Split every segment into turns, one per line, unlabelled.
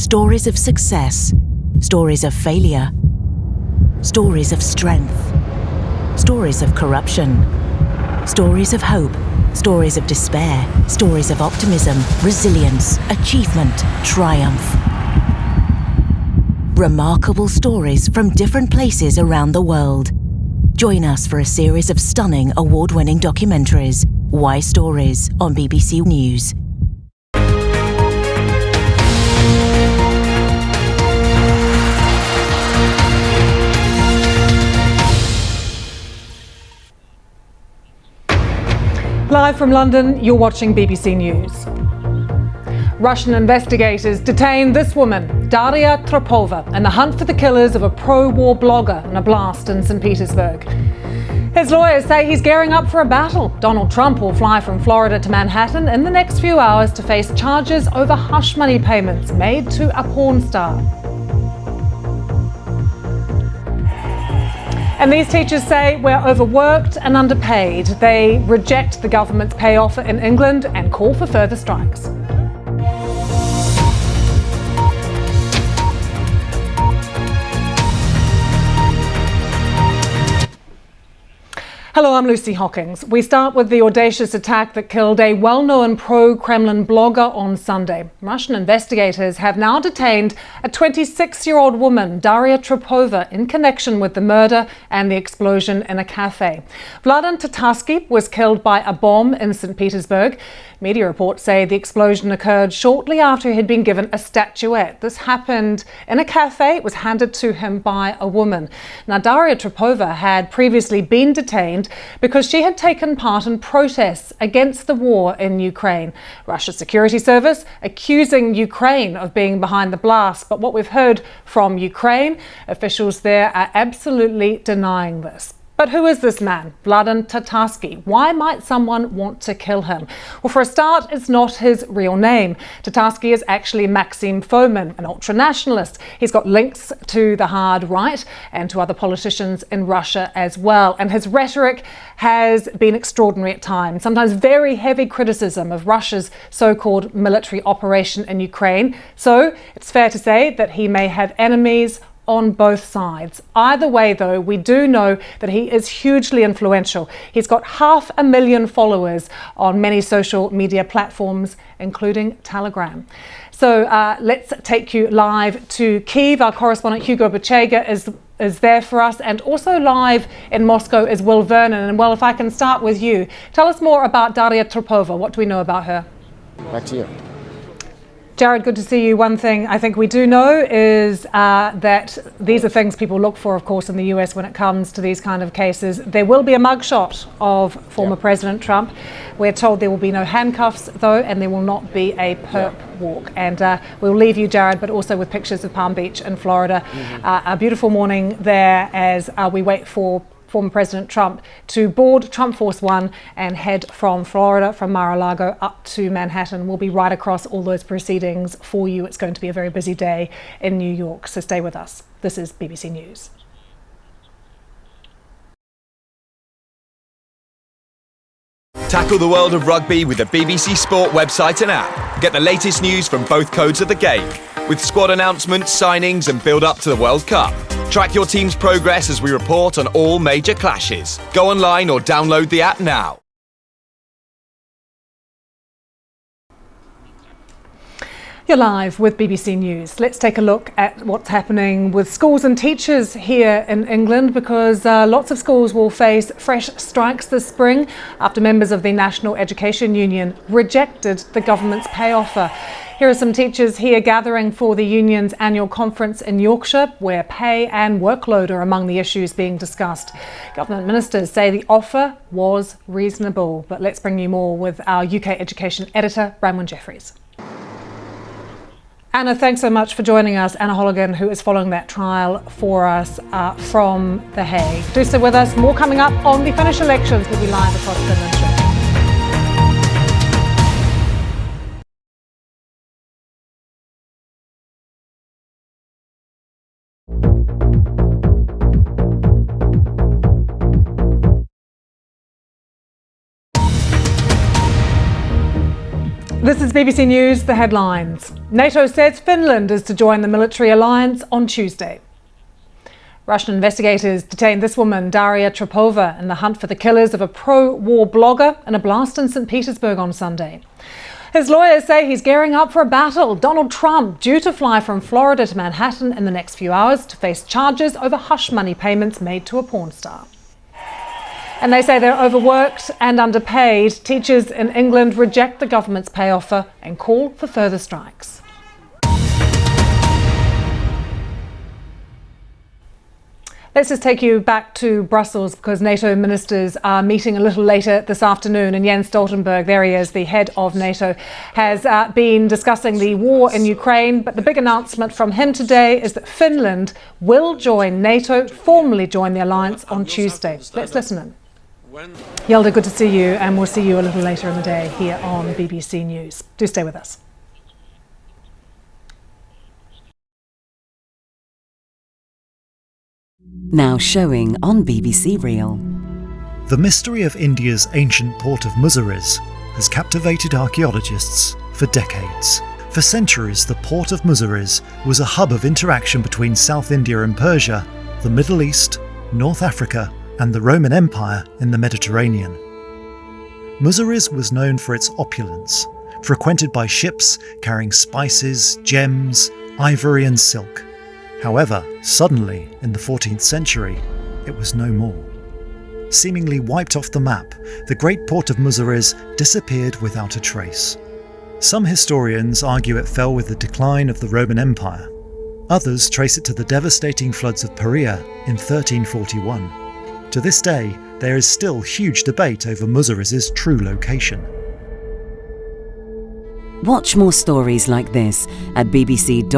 Stories of success, stories of failure, stories of strength, stories of corruption, stories of hope, stories of despair, stories of optimism, resilience, achievement, triumph. Remarkable stories from different places around the world. Join us for a series of stunning award-winning documentaries. Why Stories on BBC News.
Live from London, you're watching BBC News. Russian investigators detained this woman, Daria Tropova, in the hunt for the killers of a pro-war blogger in a blast in St. Petersburg. His lawyers say he's gearing up for a battle. Donald Trump will fly from Florida to Manhattan in the next few hours to face charges over hush money payments made to a porn star. And these teachers say we're overworked and underpaid. They reject the government's pay offer in England and call for further strikes. Hello, I'm Lucy Hockings. We start with the audacious attack that killed a well-known pro-Kremlin blogger on Sunday. Russian investigators have now detained a 26-year-old woman, Daria Tropova, in connection with the murder and the explosion in a cafe. Vladan Tatarsky was killed by a bomb in St. Petersburg. Media reports say the explosion occurred shortly after he'd been given a statuette. This happened in a cafe. It was handed to him by a woman. Now, Daria Tropova had previously been detained because she had taken part in protests against the war in Ukraine. Russia's security service accusing Ukraine of being behind the blast. But what we've heard from Ukraine, officials there are absolutely denying this. But who is this man, Vladan Tatarsky? Why might someone want to kill him? Well, for a start, it's not his real name. Tatarsky is actually Maxim Fomin, an ultranationalist. He's got links to the hard right and to other politicians in Russia as well. And his rhetoric has been extraordinary at times, sometimes very heavy criticism of Russia's so-called military operation in Ukraine. So it's fair to say that he may have enemies on both sides. Either way, though, we do know that he is hugely influential. He's got 500,000 followers on many social media platforms, including Telegram. So let's take you live to Kyiv. Our correspondent Hugo Bachega is there for us, and also live in Moscow is Will Vernon. And well, if I can start with you, tell us more about Daria Tropova. What do we know about her?
Back to you.
Jared, good to see you. One thing I think we do know is that these are things people look for, of course, in the US when it comes to these kind of cases. There will be a mugshot of former President Trump. We're told there will be no handcuffs, though, and there will not be a perp walk. And we'll leave you, Jared, but also with pictures of Palm Beach in Florida. A beautiful morning there as we wait for former President Trump to board Trump Force One and head from Florida, from Mar-a-Lago up to Manhattan. We'll be right across all those proceedings for you. It's going to be a very busy day in New York, so stay with us. This is BBC News.
Tackle the world of rugby with the BBC Sport website and app. Get the latest news from both codes of the game, with squad announcements, signings and build-up to the World Cup. Track your team's progress as we report on all major clashes. Go online or download the app now.
You're live with BBC News. Let's take a look at what's happening with schools and teachers here in England, because lots of schools will face fresh strikes this spring after members of the National Education Union rejected the government's pay offer. Here are some teachers here gathering for the union's annual conference in Yorkshire, where pay and workload are among the issues being discussed. Government ministers say the offer was reasonable. But let's bring you more with our UK education editor, Bramwyn Jeffries. Anna, thanks so much for joining us. Anna Holligan, who is following that trial for us from The Hague. Do so with us. More coming up on the Finnish elections. We'll be live across Finland. This is BBC News, the headlines. NATO says Finland is to join the military alliance on Tuesday. Russian investigators detained this woman, Daria Trepova, in the hunt for the killers of a pro-war blogger in a blast in St. Petersburg on Sunday. His lawyers say he's gearing up for a battle. Donald Trump, due to fly from Florida to Manhattan in the next few hours to face charges over hush money payments made to a porn star. And they say they're overworked and underpaid. Teachers in England reject the government's pay offer and call for further strikes. Let's just take you back to Brussels because NATO ministers are meeting a little later this afternoon, and Jens Stoltenberg, there he is, the head of NATO, has been discussing the war in Ukraine. But the big announcement from him today is that Finland will join NATO, formally join the alliance on Tuesday. Let's listen in. Hjalda, good to see you, and we'll see you a little later in the day here on BBC News. Do stay with us.
Now showing on BBC Real.
The mystery of India's ancient port of Muziris has captivated archaeologists for decades. For centuries, the port of Muziris was a hub of interaction between South India and Persia, the Middle East, North Africa, and the Roman Empire in the Mediterranean. Muziris was known for its opulence, frequented by ships carrying spices, gems, ivory and silk. However, suddenly, in the 14th century, it was no more. Seemingly wiped off the map, the great port of Muziris disappeared without a trace. Some historians argue it fell with the decline of the Roman Empire. Others trace it to the devastating floods of Perea in 1341. To this day, there is still huge debate over Muziris's true location.
Watch more stories like this at bbc.com/real.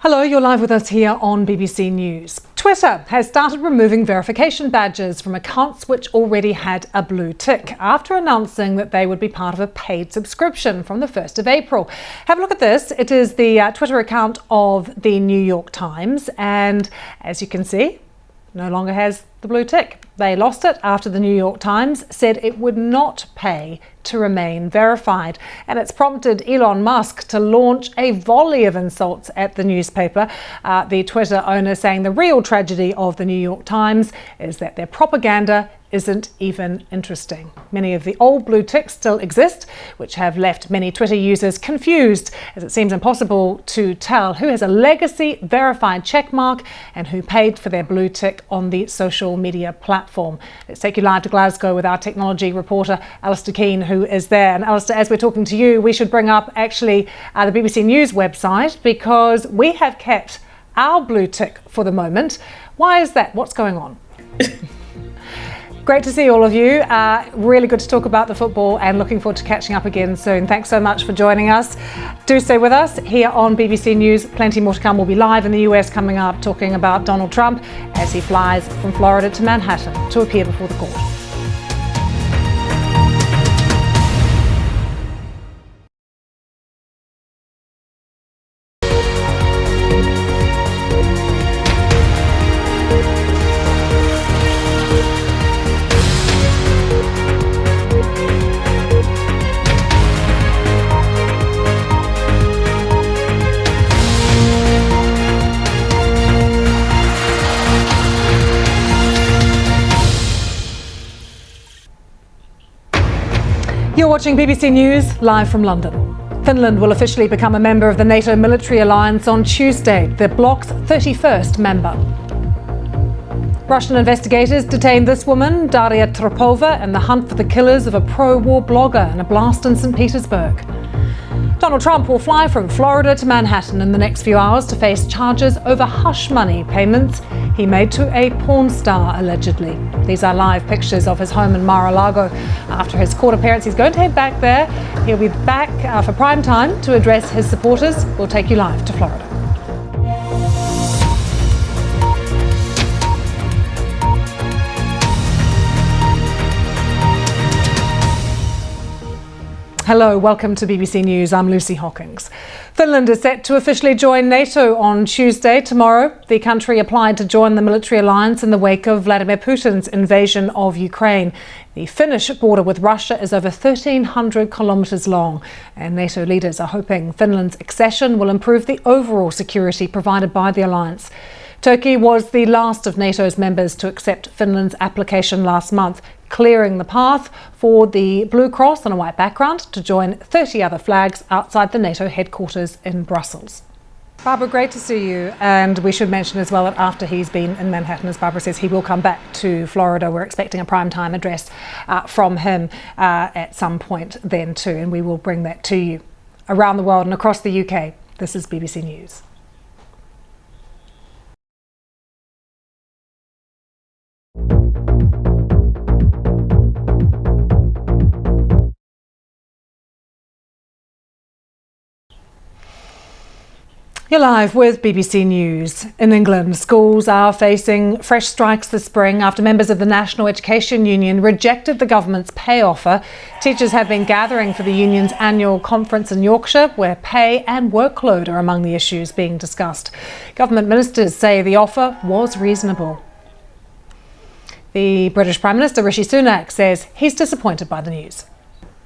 Hello, you're live with us here on BBC News. Twitter has started removing verification badges from accounts which already had a blue tick after announcing that they would be part of a paid subscription from the 1st of April. Have a look at this. It is the Twitter account of the New York Times, and as you can see, no longer has the blue tick. They lost it after the New York Times said it would not pay to remain verified. And it's prompted Elon Musk to launch a volley of insults at the newspaper. The Twitter owner saying the real tragedy of the New York Times is that their propaganda isn't even interesting. Many of the old blue ticks still exist, which have left many Twitter users confused, as it seems impossible to tell who has a legacy verified checkmark and who paid for their blue tick on the social media platform. Let's take you live to Glasgow with our technology reporter, Alistair Keane, who is there. And Alistair, as we're talking to you, we should bring up actually the BBC News website because we have kept our blue tick for the moment. Why is that? What's going on? Great to see all of you. Really good to talk about the football and looking forward to catching up again soon. Thanks so much for joining us. Do stay with us here on BBC News. Plenty more to come. We'll be live in the US coming up talking about Donald Trump as he flies from Florida to Manhattan to appear before the court. You're watching BBC News live from London. Finland will officially become a member of the NATO military alliance on Tuesday, the bloc's 31st member. Russian investigators detained this woman, Daria Trepova, in the hunt for the killers of a pro-war blogger in a blast in St. Petersburg. Donald Trump will fly from Florida to Manhattan in the next few hours to face charges over hush money payments he made to a porn star, allegedly. These are live pictures of his home in Mar-a-Lago. After his court appearance, he's going to head back there. He'll be back for prime time to address his supporters. We'll take you live to Florida. Hello, welcome to BBC News. I'm Lucy Hockings. Finland is set to officially join NATO on Tuesday. Tomorrow, the country applied to join the military alliance in the wake of Vladimir Putin's invasion of Ukraine. The Finnish border with Russia is over 1,300 kilometres long, and NATO leaders are hoping Finland's accession will improve the overall security provided by the alliance. Turkey was the last of NATO's members to accept Finland's application last month, clearing the path for the blue cross on a white background to join 30 other flags outside the NATO headquarters in Brussels. Barbara, great to see you. And we should mention as well that after he's been in Manhattan, as Barbara says, he will come back to Florida. We're expecting a primetime address from him at some point then too, and we will bring that to you. Around the world and across the UK, this is BBC News. You're live with BBC News. In England, schools are facing fresh strikes this spring after members of the National Education Union rejected the government's pay offer. Teachers have been gathering for the union's annual conference in Yorkshire, where pay and workload are among the issues being discussed. Government ministers say the offer was reasonable. The British Prime Minister Rishi Sunak says he's disappointed by the news.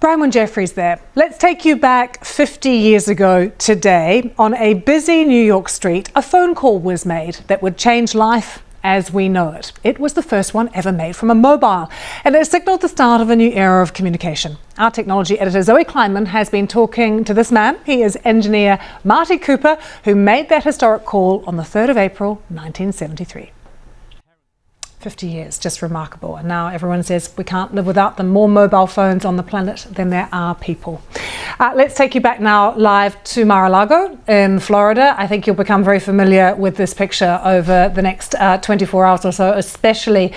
Bronwyn Jeffries there. Let's take you back 50 years ago today. On a busy New York street, a phone call was made that would change life as we know it. It was the first one ever made from a mobile, and it signalled the start of a new era of communication. Our technology editor Zoe Kleinman has been talking to this man. He is engineer Marty Cooper, who made that historic call on the 3rd of April 1973. 50 years, just remarkable. And now everyone says we can't live without them. More mobile phones on the planet than there are people. Let's take you back now live to Mar-a-Lago in Florida. I think you'll become very familiar with this picture over the next 24 hours or so, especially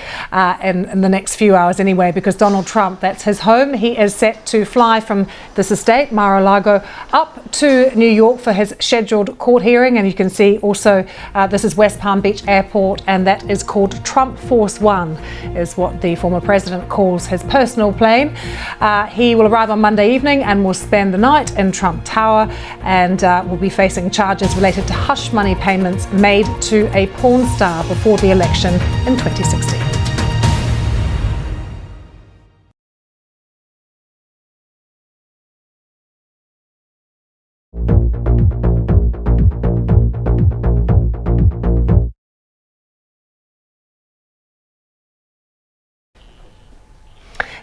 in the next few hours anyway, because Donald Trump, that's his home. He is set to fly from this estate, Mar-a-Lago, up to New York for his scheduled court hearing. And you can see also this is West Palm Beach Airport, and that is called Trump Force One, is what the former president calls his personal plane. He will arrive on Monday evening and will spend the night in Trump Tower, and will be facing charges related to hush money payments made to a porn star before the election in 2016.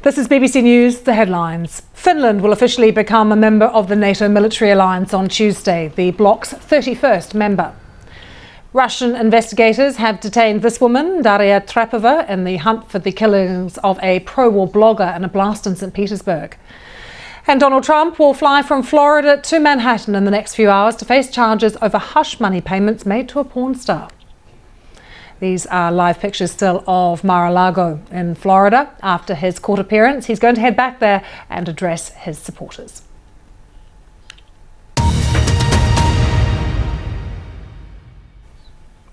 This is BBC News, the headlines. Finland will officially become a member of the NATO military alliance on Tuesday, the bloc's 31st member. Russian investigators have detained this woman, Daria Trepova, in the hunt for the killings of a pro-war blogger in a blast in St. Petersburg. And Donald Trump will fly from Florida to Manhattan in the next few hours to face charges over hush money payments made to a porn star. These are live pictures still of Mar-a-Lago in Florida. After his court appearance, he's going to head back there and address his supporters.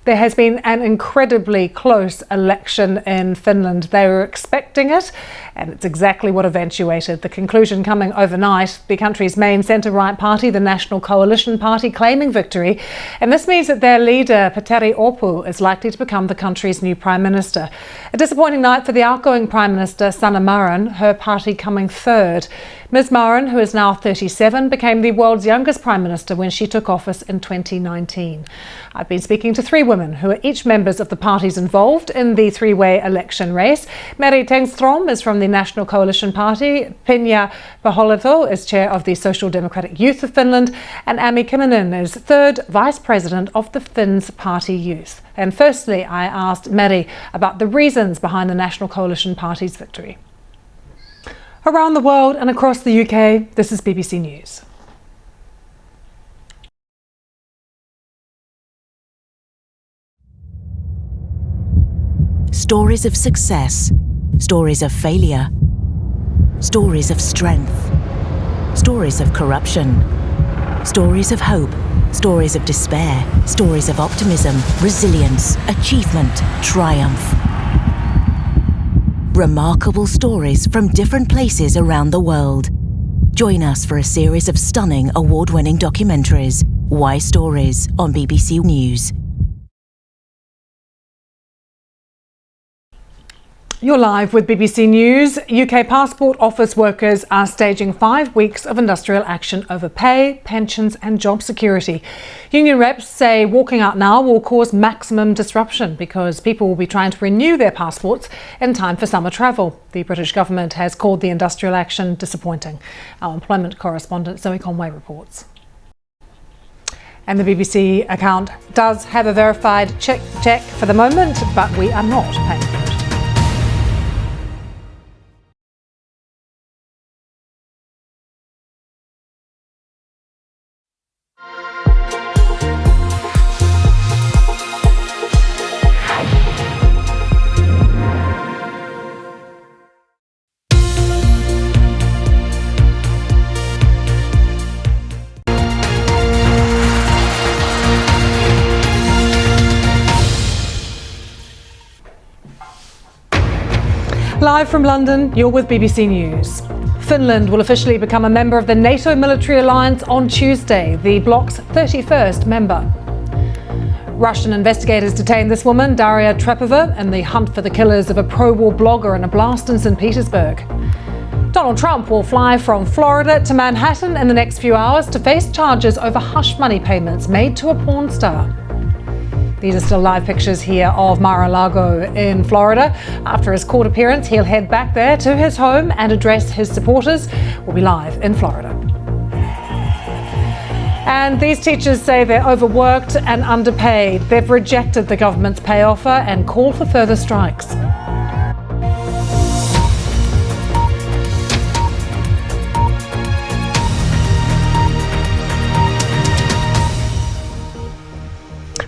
There has been an incredibly close election in Finland. They were expecting it, and it's exactly what eventuated. The conclusion coming overnight, the country's main centre-right party, the National Coalition Party, claiming victory. And this means that their leader, Petteri Orpo, is likely to become the country's new Prime Minister. A disappointing night for the outgoing Prime Minister, Sanna Marin, her party coming third. Ms Marin, who is now 37, became the world's youngest Prime Minister when she took office in 2019. I've been speaking to three women who are each members of the parties involved in the three-way election race. Meri Tengström is from the National Coalition Party, Pinja Perholehto is chair of the Social Democratic Youth of Finland, and Ami Kimmonen is third vice president of the Finns Party Youth. And firstly, I asked Meri about the reasons behind the National Coalition Party's victory. Around the world and across the UK, this is BBC News.
Stories of success, stories of failure, stories of strength, stories of corruption, stories of hope, stories of despair, stories of optimism, resilience, achievement, triumph. Remarkable stories from different places around the world. Join us for a series of stunning award-winning documentaries. Why Stories on BBC News.
You're live with BBC News. UK Passport Office workers are staging 5 weeks of industrial action over pay, pensions and job security. Union reps say walking out now will cause maximum disruption because people will be trying to renew their passports in time for summer travel. The British government has called the industrial action disappointing. Our employment correspondent Zoe Conway reports. And the BBC account does have a verified check for the moment, but we are not paying for it. Live from London, you're with BBC News. Finland will officially become a member of the NATO military alliance on Tuesday, the bloc's 31st member. Russian investigators detained this woman, Daria Trepova, in the hunt for the killers of a pro-war blogger in a blast in St. Petersburg. Donald Trump will fly from Florida to Manhattan in the next few hours to face charges over hush money payments made to a porn star. These are still live pictures here of Mar-a-Lago in Florida. After his court appearance, he'll head back there to his home and address his supporters. We'll be live in Florida. And these teachers say they're overworked and underpaid. They've rejected the government's pay offer and call for further strikes.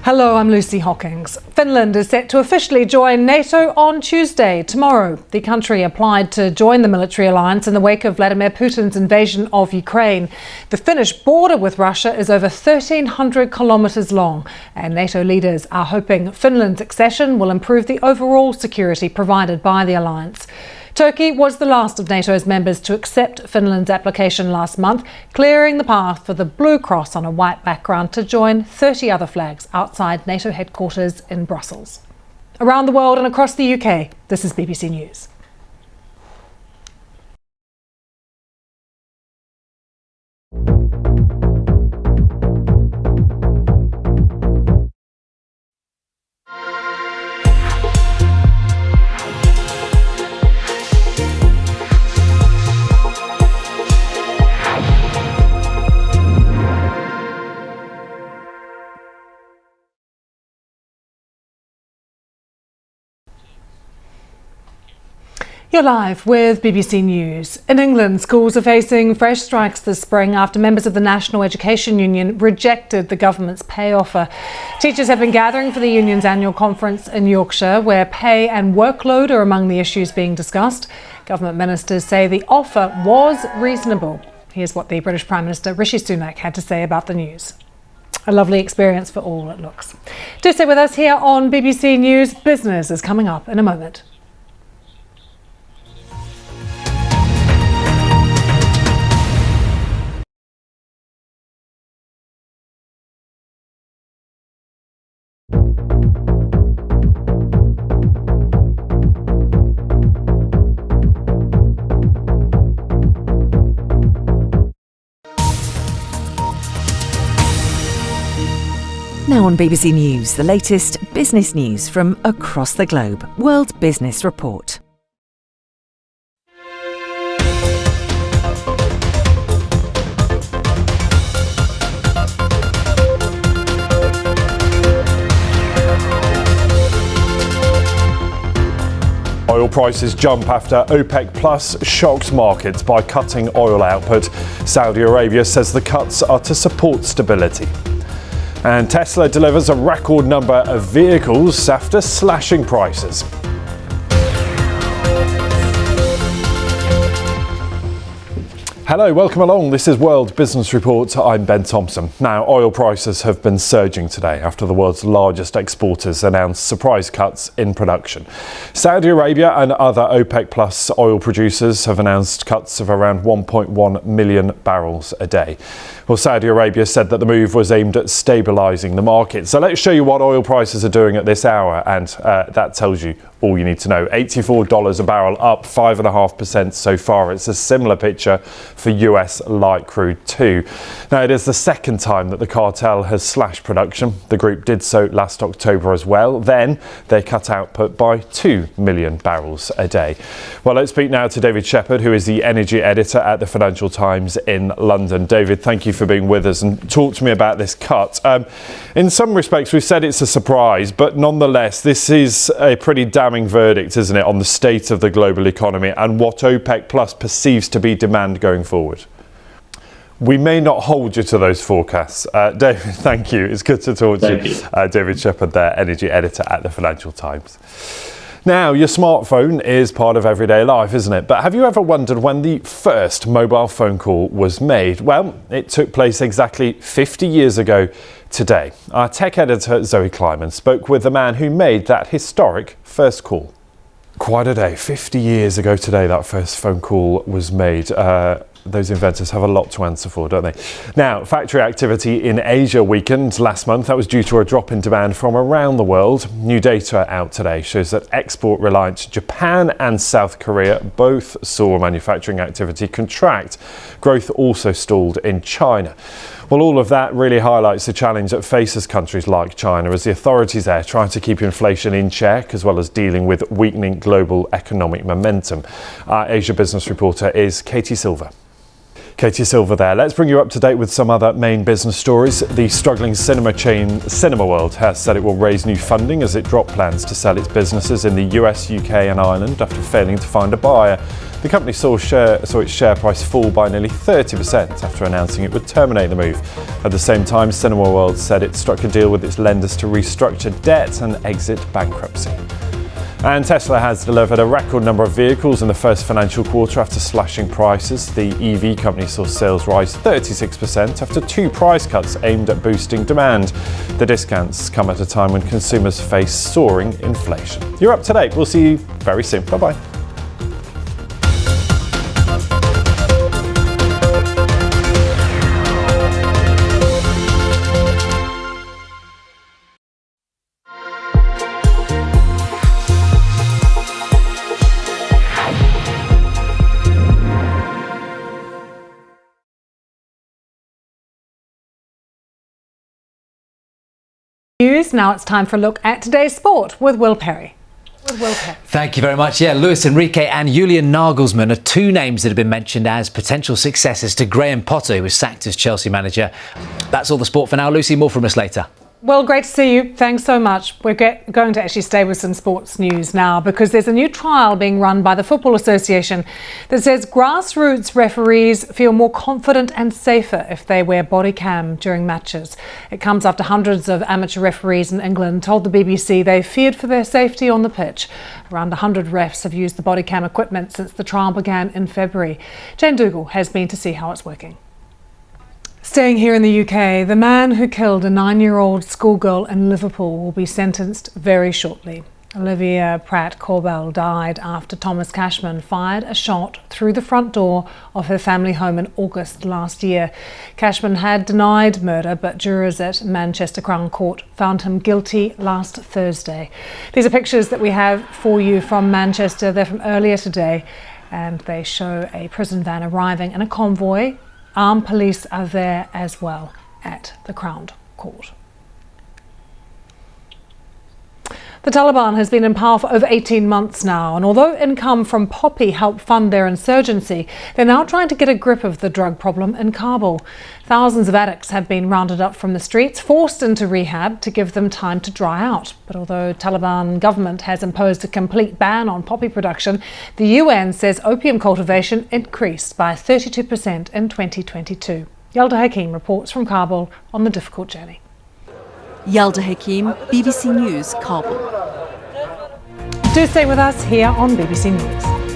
Hello, I'm Lucy Hockings. Finland is set to officially join NATO on Tuesday, tomorrow. The country applied to join the military alliance in the wake of Vladimir Putin's invasion of Ukraine. The Finnish border with Russia is over 1,300 kilometres long, and NATO leaders are hoping Finland's accession will improve the overall security provided by the alliance. Turkey was the last of NATO's members to accept Finland's application last month, clearing the path for the blue cross on a white background to join 30 other flags outside NATO headquarters in Brussels. Around the world and across the UK, this is BBC News. You're live with BBC News. In England, schools are facing fresh strikes this spring after members of the National Education Union rejected the government's pay offer. Teachers have been gathering for the union's annual conference in Yorkshire, where pay and workload are among the issues being discussed. Government ministers say the offer was reasonable. Here's what the British Prime Minister Rishi Sunak had to say about the news. A lovely experience for all, it looks. Do stay with us here on BBC News. Business is coming up in a moment.
Now on BBC News, the latest business news from across the globe. World Business Report.
Oil prices jump after OPEC Plus shocks markets by cutting oil output. Saudi Arabia says the cuts are to support stability. And Tesla delivers a record number of vehicles after slashing prices. Hello, welcome along. This is World Business Report. I'm Ben Thompson. Now, oil prices have been surging today after the world's largest exporters announced surprise cuts in production. Saudi Arabia and other OPEC Plus oil producers have announced cuts of around 1.1 million barrels a day. Well, Saudi Arabia said that the move was aimed at stabilising the market. So let's show you what oil prices are doing at this hour, and that tells you all you need to know. $84 a barrel, up 5.5% so far. It's a similar picture for US light crude too. Now, it is the second time that the cartel has slashed production. The group did so last October as well. Then they cut output by 2 million barrels a day. Well, let's speak now to David Shepherd, who is the energy editor at the Financial Times in London. David, thank you for being with us, and talk to me about this cut. In some respects, we've said it's a surprise, but nonetheless, this is a pretty damning verdict, isn't it, on the state of the global economy and what OPEC Plus perceives to be demand going forward. We may not hold you to those forecasts. David, thank you. It's good to talk to you. David Shepherd there, energy editor at the Financial Times. Now, your smartphone is part of everyday life, isn't it? But have you ever wondered when the first mobile phone call was made? Well, it took place exactly 50 years ago today. Our tech editor, Zoe Kleiman, spoke with the man who made that historic first call. Quite a day. 50 years ago today, that first phone call was made. Those inventors have a lot to answer for, don't they? Now, factory activity in Asia weakened last month. That was due to a drop in demand from around the world. New data out today shows that export-reliant Japan and South Korea both saw manufacturing activity contract. Growth also stalled in China. Well, all of that really highlights the challenge that faces countries like China as the authorities there try to keep inflation in check as well as dealing with weakening global economic momentum. Our Asia business reporter is Katie Silver. Katie Silver there. Let's bring you up to date with some other main business stories. The struggling cinema chain Cineworld has said it will raise new funding as it dropped plans to sell its businesses in the US, UK and Ireland after failing to find a buyer. The company saw its share price fall by nearly 30% after announcing it would terminate the move. At the same time, Cineworld said it struck a deal with its lenders to restructure debt and exit bankruptcy. And Tesla has delivered a record number of vehicles in the first financial quarter after slashing prices. The EV company saw sales rise 36% after two price cuts aimed at boosting demand. The discounts come at a time when consumers face soaring inflation. You're up to date. We'll see you very soon. Bye-bye.
News. Now it's time for a look at today's sport with Will Perry.
Thank you very much. Yeah, Luis Enrique and Julian Nagelsmann are two names that have been mentioned as potential successors to Graham Potter, who was sacked as Chelsea manager. That's all the sport for now. Lucy, more from us later.
Well, great to see you. Thanks so much. We're going to actually stay with some sports news now because there's a new trial being run by the Football Association that says grassroots referees feel more confident and safer if they wear body cam during matches. It comes after hundreds of amateur referees in England told the BBC they feared for their safety on the pitch. Around 100 refs have used the body cam equipment since the trial began in February. Jane Dougal has been to see how it's working. Staying here in the UK, the man who killed a 9-year-old schoolgirl in Liverpool will be sentenced very shortly. Olivia Pratt-Corbell died after Thomas Cashman fired a shot through the front door of her family home in August last year. Cashman had denied murder, but jurors at Manchester Crown Court found him guilty last Thursday. These are pictures that we have for you from Manchester. They're from earlier today, and they show a prison van arriving in a convoy. Armed police are there as well at the Crown Court. The Taliban has been in power for over 18 months now, and although income from poppy helped fund their insurgency, they're now trying to get a grip of the drug problem in Kabul. Thousands of addicts have been rounded up from the streets, forced into rehab to give them time to dry out. But although Taliban government has imposed a complete ban on poppy production, the UN says opium cultivation increased by 32% in 2022. Yelda Hakim reports from Kabul on the difficult journey.
Yelda Hakim, BBC News, Kabul.
Do stay with us here on BBC News.